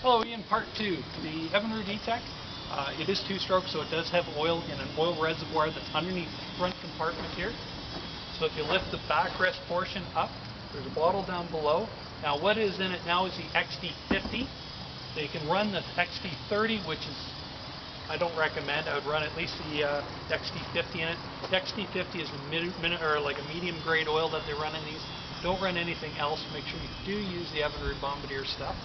Hello, Ian, part 2. The Evinrude E-Tec, it is two-stroke, so it does have oil in an oil reservoir that's underneath the front compartment here. So if you lift the backrest portion up, there's a bottle down below. Now what is in it now is the XD50. So you can run the XD30, which is, I don't recommend. I would run at least the XD50 in it. The XD50 is like a medium grade oil that they run in these. Don't run anything else. Make sure you do use the Evinrude Bombardier stuff.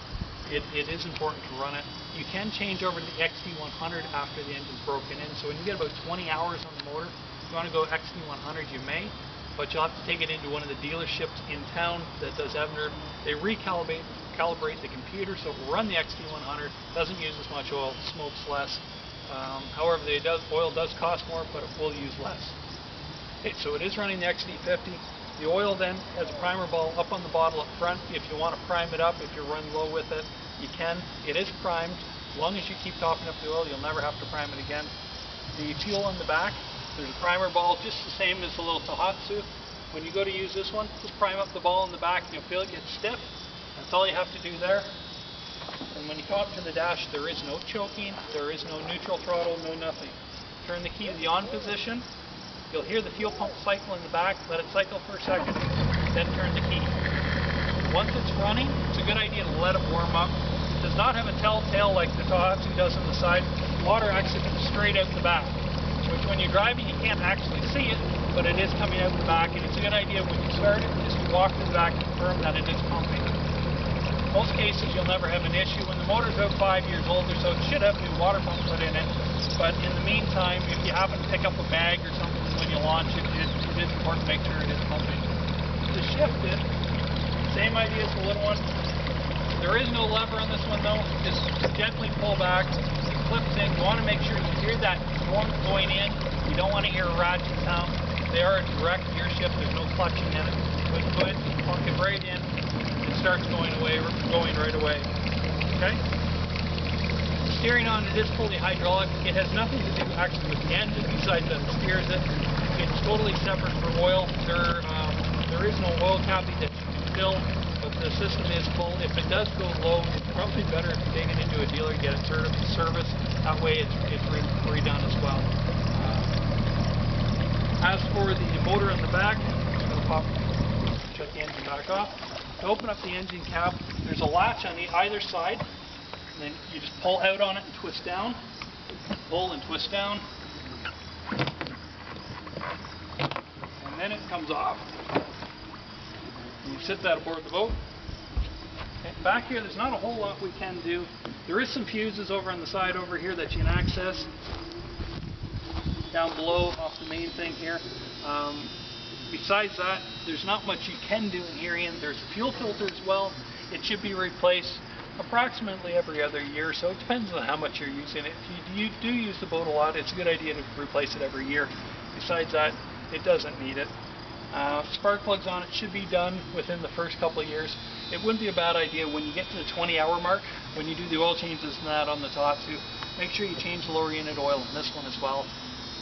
It is important to run it. You can change over to the XD100 after the engine's broken in. So when you get about 20 hours on the motor, if you want to go XD100, you may, but you'll have to take it into one of the dealerships in town that does Evinrude. They recalibrate the computer, so it will run the XD100, doesn't use as much oil, smokes less. However, oil does cost more, but it will use less. Okay, so it is running the XD50. The oil then has a primer ball up on the bottle up front. If you want to prime it up, if you're running low with it, you can. It is primed. As long as you keep topping up the oil, you'll never have to prime it again. The fuel on the back, there's a primer ball just the same as the little Tohatsu. When you go to use this one, just prime up the ball in the back and you'll feel it get stiff. That's all you have to do there. And when you come up to the dash, there is no choking, there is no neutral throttle, no nothing. Turn the key to the on position. You'll hear the fuel pump cycle in the back, let it cycle for a second, then turn the key. Once it's running, it's a good idea to let it warm up. It does not have a telltale like the Tohatsu does on the side. Water actually comes straight out the back, which when you're driving you can't actually see it, but it is coming out the back, and it's a good idea when you start it, just walk to the back and confirm that it is pumping. In most cases you'll never have an issue. When the motor's about 5 years old or so, it should have a new water pump put in it, but in the meantime, if you happen to pick up a bag or something when you launch it, it is important to make sure it is pumping. To shift it, same idea as the little one. There is no lever on this one though. Just gently pull back. It clips in. You want to make sure you hear that warmth going in. You don't want to hear a ratchet sound. They are a direct gear shift. There's no clutching in it. But go ahead, plunk it right in. It starts going right away. Okay? The steering on it is fully hydraulic. It has nothing to do actually with the engine besides that it steers it. It's totally separate for oil. There is no oil cavity that you can fill, but the system is full. If it does go low, it's probably better if you take it into a dealer, get it serviced. That way it's redone as well. As for the motor in the back, I'm just going to shut the engine back off. To open up the engine cap, there's a latch on either side, and then you just pull out on it and twist down, pull and twist down, and then it comes off. And you sit that aboard the boat. Okay, back here, there's not a whole lot we can do. There is some fuses over on the side over here that you can access. Down below, off the main thing here. Besides that, there's not much you can do in here, Ian. There's a fuel filter as well. It should be replaced approximately every other year, so it depends on how much you're using it. If you do use the boat a lot, it's a good idea to replace it every year. Besides that, it doesn't need it. Spark plugs on it should be done within the first couple of years. It wouldn't be a bad idea when you get to the 20-hour mark, when you do the oil changes and that on the Tohatsu, make sure you change the lower unit oil in this one as well.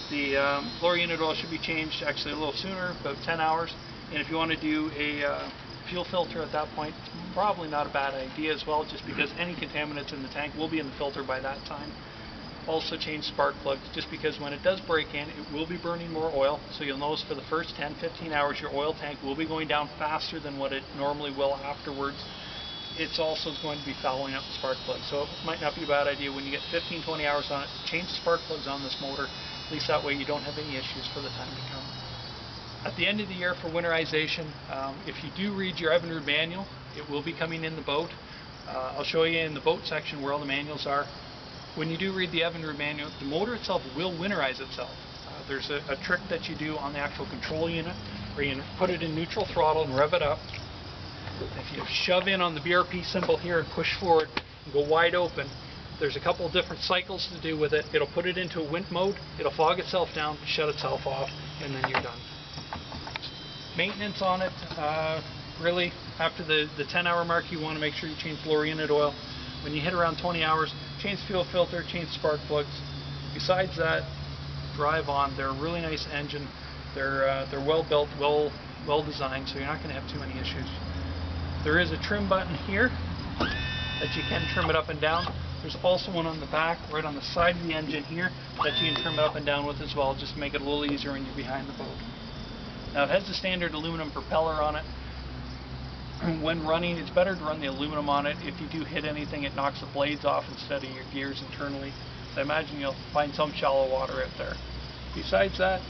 The lower unit oil should be changed actually a little sooner, about 10 hours. And if you want to do a fuel filter at that point, probably not a bad idea as well, just because any contaminants in the tank will be in the filter by that time. Also change spark plugs, just because when it does break in, it will be burning more oil. So you'll notice for the first 10-15 hours, your oil tank will be going down faster than what it normally will afterwards. It's also going to be fouling up the spark plugs. So it might not be a bad idea when you get 15-20 hours on it, change the spark plugs on this motor. At least that way you don't have any issues for the time to come. At the end of the year for winterization, if you do read your Evinrude manual, it will be coming in the boat. I'll show you in the boat section where all the manuals are. When you do read the Evinrude manual, the motor itself will winterize itself. There's a trick that you do on the actual control unit where you put it in neutral throttle and rev it up. If you shove in on the BRP symbol here and push forward and go wide open, there's a couple of different cycles to do with it. It'll put it into a wind mode, it'll fog itself down, shut itself off, and then you're done. Maintenance on it, really, after the 10-hour mark, you want to make sure you change lower unit oil. When you hit around 20 hours, change fuel filter, change spark plugs. Besides that, drive on. They're a really nice engine. They're well built, well designed, so you're not going to have too many issues. There is a trim button here. that you can trim it up and down. There's also one on the back, right on the side of the engine here, that you can trim it up and down with as well, just to make it a little easier when you're behind the boat. Now it has the standard aluminum propeller on it. When running, it's better to run the aluminum on it. If you do hit anything, it knocks the blades off instead of your gears internally. So I imagine you'll find some shallow water out there. Besides that,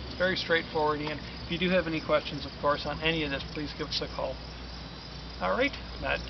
it's very straightforward, Ian. If you do have any questions, of course, on any of this, please give us a call. Alright, Matt.